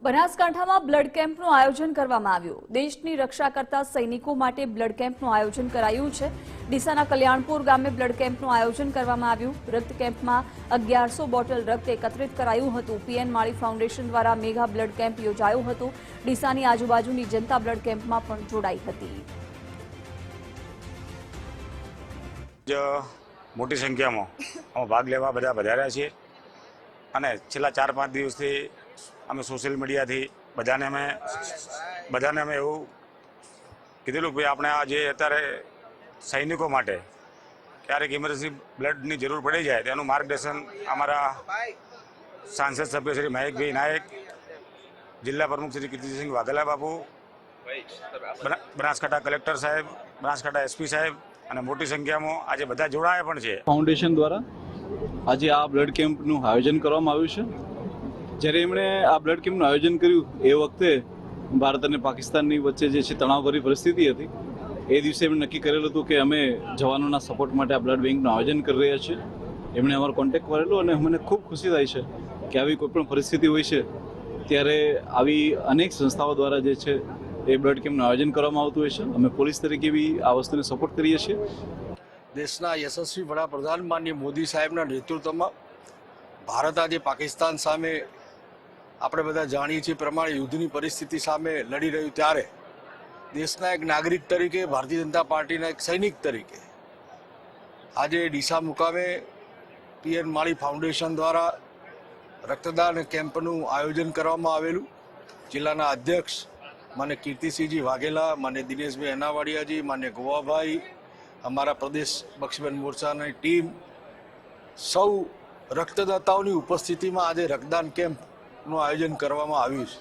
બનાસકાંઠામાં બ્લડ કેમ્પનું આયોજન કરવામાં આવ્યું। દેશની રક્ષા કરતા સૈનિકો માટે બ્લડ કેમ્પનું આયોજન કરાયું છે। ડીસાના કલ્યાણપુર ગામે બ્લડ કેમ્પનું આયોજન કરવામાં આવ્યું। રક્ત કેમ્પમાં 1100 બોટલ રક્ત એકત્રિત કરાયું હતું। પીએન માળી ફાઉન્ડેશન દ્વારા મેગા બ્લડ કેમ્પ યોજાયો હતો। ડીસાની આજુબાજુની જનતા બ્લડ કેમ્પમાં પણ જોડાઈ હતી। મોટી સંખ્યામાં ભાગ લેવા બધા વધાર્યા છીએ અને છેલ્લા 4-5 દિવસથી અમે સોશિયલ મીડિયાથી બધાને અમે એવું કીધેલું કે આપણે આ જે અત્યારે સૈનિકો માટે ક્યારેક ઇમરજન્સી બ્લડની જરૂર પડી જાય તેનું માર્ગદર્શન અમારા સાંસદ સભ્ય શ્રી મહેકભાઈ નાયક, જિલ્લા પ્રમુખ શ્રી કીર્તિસિંહ વાઘેલા બાપુ, બનાસકાંઠા કલેક્ટર સાહેબ, બનાસકાંઠા એસપી સાહેબ અને મોટી સંખ્યામાં આજે બધા જોડાયા પણ છે। ફાઉન્ડેશન દ્વારા આજે આ બ્લડ કેમ્પનું આયોજન કરવામાં આવ્યું છે। જ્યારે એમણે આ બ્લડ કેમ્પનું આયોજન કર્યું એ વખતે ભારત અને પાકિસ્તાનની વચ્ચે જે છે તણાવભરી પરિસ્થિતિ હતી। એ દિવસે એમણે નક્કી કરેલું હતું કે અમે જવાનોના સપોર્ટ માટે આ બ્લડ બેંકનું આયોજન કરી રહ્યા છીએ। એમણે અમારો કોન્ટેક્ટ કરેલો અને મને ખૂબ ખુશી થાય છે કે આવી કોઈ પણ પરિસ્થિતિ હોય છે ત્યારે આવી અનેક સંસ્થાઓ દ્વારા જે છે એ બ્લડ કેમ્પનું આયોજન કરવામાં આવતું હોય છે। અમે પોલીસ તરીકે બી આ વસ્તુને સપોર્ટ કરીએ છીએ। દેશના યશસ્વી વડાપ્રધાન માનનીય મોદી સાહેબના નેતૃત્વમાં ભારત આજે પાકિસ્તાન સામે આપણે બધા જાણીએ છીએ પ્રમાણે યુદ્ધની પરિસ્થિતિ સામે લડી રહ્યું, ત્યારે દેશના એક નાગરિક તરીકે, ભારતીય જનતા પાર્ટીના એક સૈનિક તરીકે આજે ડીસા મુકામે પીએન માળી ફાઉન્ડેશન દ્વારા રક્તદાન કેમ્પનું આયોજન કરવામાં આવેલું। જિલ્લાના અધ્યક્ષ માન્ય કીર્તિસિંહજી વાઘેલા, માન્ય દિનેશભાઈ અનાવાડિયાજી, માન્ય ગોવાભાઈ, અમારા પ્રદેશ બક્ષબંધ મોરચાની ટીમ, સૌ રક્તદાતાઓની ઉપસ્થિતિમાં આજે રક્તદાન કેમ્પનું આયોજન કરવામાં આવ્યું છે।